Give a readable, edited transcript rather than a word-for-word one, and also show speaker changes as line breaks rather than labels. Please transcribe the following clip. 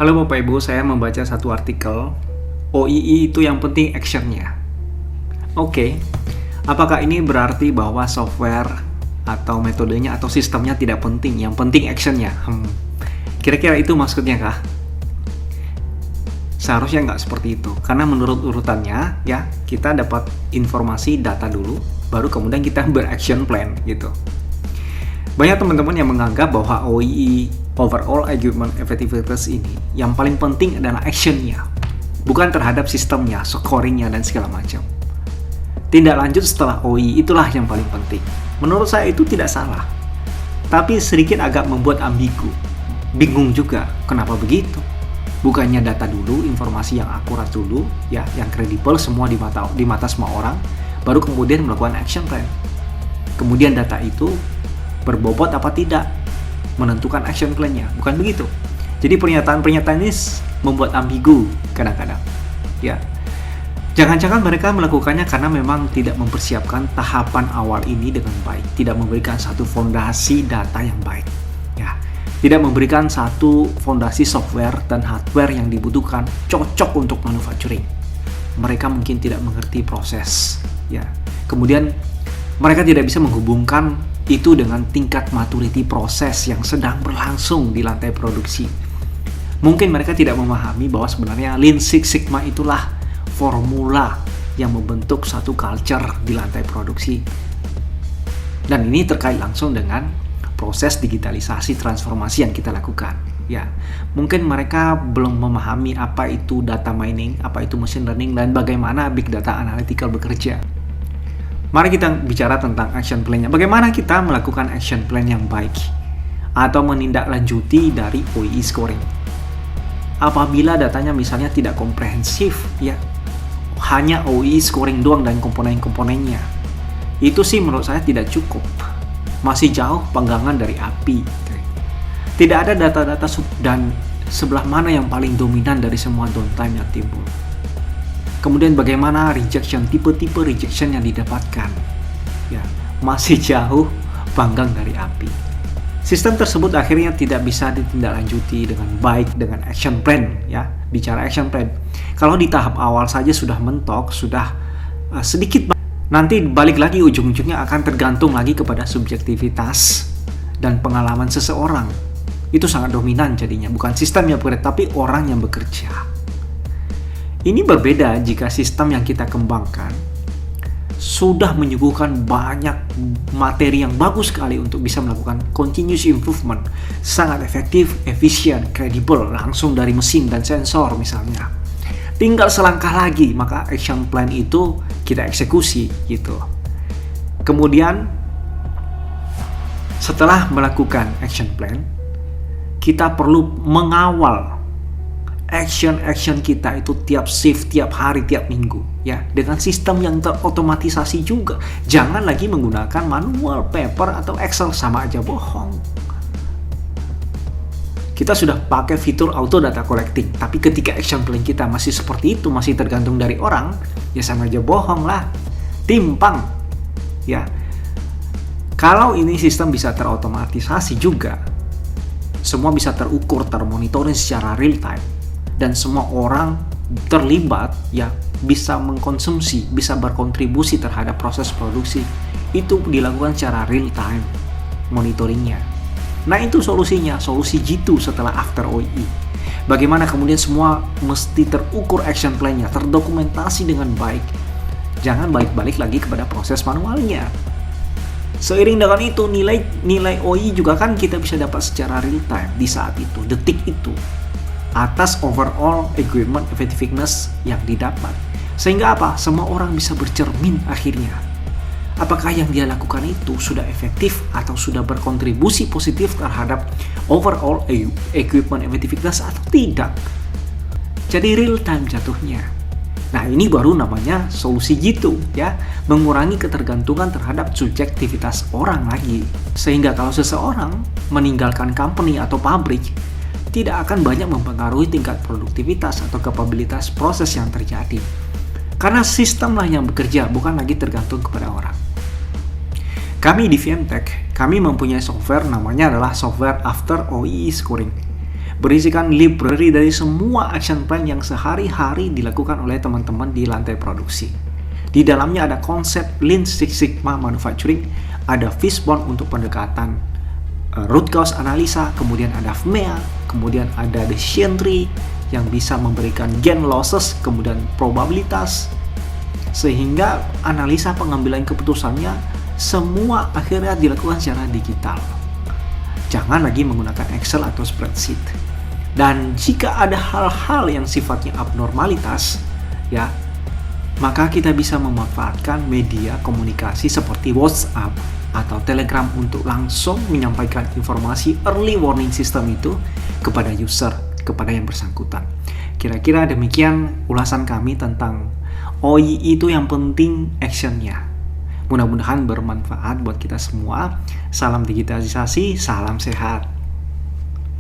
Halo Bapak Ibu, saya membaca satu artikel. OII itu yang penting actionnya. Oke, apakah ini berarti bahwa software atau metodenya atau sistemnya tidak penting, yang penting actionnya? Kira-kira itu maksudnya kah? Seharusnya nggak seperti itu, karena menurut urutannya ya kita dapat informasi data dulu, baru kemudian kita beraction plan gitu. Banyak teman-teman yang menganggap bahwa OII, Overall Equipment Effectiveness ini, yang paling penting adalah actionnya, bukan terhadap sistemnya, scoringnya, dan segala macam. Tindak lanjut setelah OII itulah yang paling penting. Menurut saya itu tidak salah, tapi sedikit agak membuat ambigu. Bingung juga, kenapa begitu? Bukannya data dulu, informasi yang akurat dulu, ya, yang kredibel semua di mata semua orang, baru kemudian melakukan action plan. Kemudian data itu berbobot apa tidak, menentukan action plan-nya, bukan begitu. Jadi pernyataan-pernyataan ini membuat ambigu kadang-kadang. Ya, jangan-jangan mereka melakukannya karena memang tidak mempersiapkan tahapan awal ini dengan baik, tidak memberikan satu fondasi data yang baik. Ya, tidak memberikan satu fondasi software dan hardware yang dibutuhkan cocok untuk manufacturing. Mereka mungkin tidak mengerti proses. Ya, kemudian mereka tidak bisa menghubungkan itu dengan tingkat maturity proses yang sedang berlangsung di lantai produksi. Mungkin mereka tidak memahami bahwa sebenarnya Lean Six Sigma itulah formula yang membentuk satu culture di lantai produksi. Dan ini terkait langsung dengan proses digitalisasi transformasi yang kita lakukan. Ya, mungkin mereka belum memahami apa itu data mining, apa itu machine learning, dan bagaimana big data analytical bekerja. Mari kita bicara tentang action plan-nya. Bagaimana kita melakukan action plan yang baik atau menindaklanjuti dari OII scoring. Apabila datanya misalnya tidak komprehensif, ya hanya OII scoring doang dan komponen-komponennya, itu sih menurut saya tidak cukup. Masih jauh panggangan dari api. Tidak ada data-data dan sebelah mana yang paling dominan dari semua downtime yang timbul. Kemudian bagaimana rejection, tipe-tipe rejection yang didapatkan. Ya, masih jauh panggang dari api. Sistem tersebut akhirnya tidak bisa ditindaklanjuti dengan baik dengan action plan, ya. Bicara action plan. Kalau di tahap awal saja sudah mentok, sudah sedikit, nanti balik lagi ujung-ujungnya akan tergantung lagi kepada subjektivitas dan pengalaman seseorang. Itu sangat dominan jadinya, bukan sistem yang bekerja, tapi orang yang bekerja. Ini berbeda jika sistem yang kita kembangkan sudah menyuguhkan banyak materi yang bagus sekali untuk bisa melakukan continuous improvement, sangat efektif, efisien, kredibel, langsung dari mesin dan sensor misalnya. Tinggal selangkah lagi, maka action plan itu kita eksekusi gitu. Kemudian setelah melakukan action plan, kita perlu mengawal action kita itu tiap shift, tiap hari, tiap minggu, ya, dengan sistem yang terotomatisasi juga. Jangan lagi menggunakan manual, paper, atau Excel, sama aja bohong. Kita sudah pakai fitur auto data collecting, tapi ketika action plan kita masih seperti itu, masih tergantung dari orang, ya sama aja bohong lah, timpang, ya. Kalau ini sistem bisa terotomatisasi juga, semua bisa terukur, termonitoring secara real time, dan semua orang terlibat, ya, bisa mengkonsumsi, bisa berkontribusi terhadap proses produksi. Itu dilakukan secara real time monitoringnya. Nah, itu solusinya, solusi G2 setelah after OII. Bagaimana kemudian semua mesti terukur action plan-nya, terdokumentasi dengan baik. Jangan balik-balik lagi kepada proses manualnya. Seiring dengan itu, nilai OII juga kan kita bisa dapat secara real time di saat itu, detik itu, atas overall equipment effectiveness yang didapat. Sehingga apa? Semua orang bisa bercermin akhirnya. Apakah yang dia lakukan itu sudah efektif atau sudah berkontribusi positif terhadap overall equipment effectiveness atau tidak. Jadi real time jatuhnya. Nah, ini baru namanya solusi gitu, ya, mengurangi ketergantungan terhadap subjektivitas orang lagi. Sehingga kalau seseorang meninggalkan company atau pabrik, tidak akan banyak mempengaruhi tingkat produktivitas atau kapabilitas proses yang terjadi. Karena sistemlah yang bekerja, bukan lagi tergantung kepada orang. Kami di VMTech, kami mempunyai software namanya adalah software after OII scoring. berisikan library dari semua action plan yang sehari-hari dilakukan oleh teman-teman di lantai produksi. Di dalamnya ada konsep Lean Six Sigma Manufacturing, ada Fishbone untuk pendekatan root cause analisa, kemudian ada FMEA, kemudian ada decision tree yang bisa memberikan gain losses, kemudian probabilitas, sehingga analisa pengambilan keputusannya semua akhirnya dilakukan secara digital. Jangan lagi menggunakan Excel atau spreadsheet. Dan jika ada hal-hal yang sifatnya abnormalitas, ya, maka kita bisa memanfaatkan media komunikasi seperti WhatsApp atau Telegram untuk langsung menyampaikan informasi early warning system itu kepada user, kepada yang bersangkutan. Kira-kira demikian ulasan kami tentang OII itu yang penting actionnya. Mudah-mudahan bermanfaat buat kita semua. Salam digitalisasi, salam sehat.